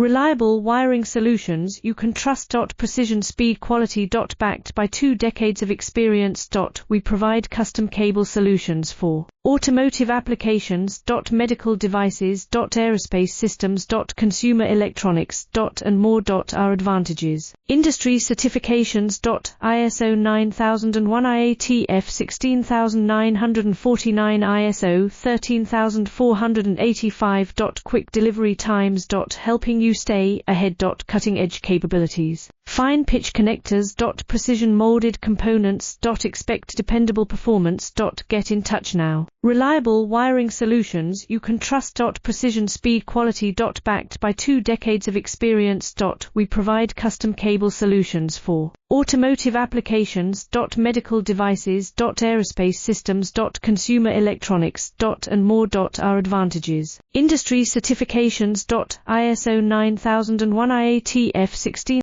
Reliable wiring solutions you can trust. Precision, speed, quality. Backed by 2 decades of experience. We provide custom cable solutions for automotive applications. Medical devices. Aerospace systems. Consumer electronics. And more. Our advantages: industry certifications. ISO 9001 IATF 16949, ISO 13485. Quick delivery times. Helping you stay ahead. Cutting edge capabilities. Fine pitch connectors. Precision molded components. Expect dependable performance. Get in touch now. Reliable wiring solutions you can trust. Precision, speed, quality. Backed by 2 decades of experience. We provide custom cable solutions for automotive applications. Medical devices. Aerospace systems. Consumer electronics. And more. Our advantages: industry certifications. ISO 9001 IATF 16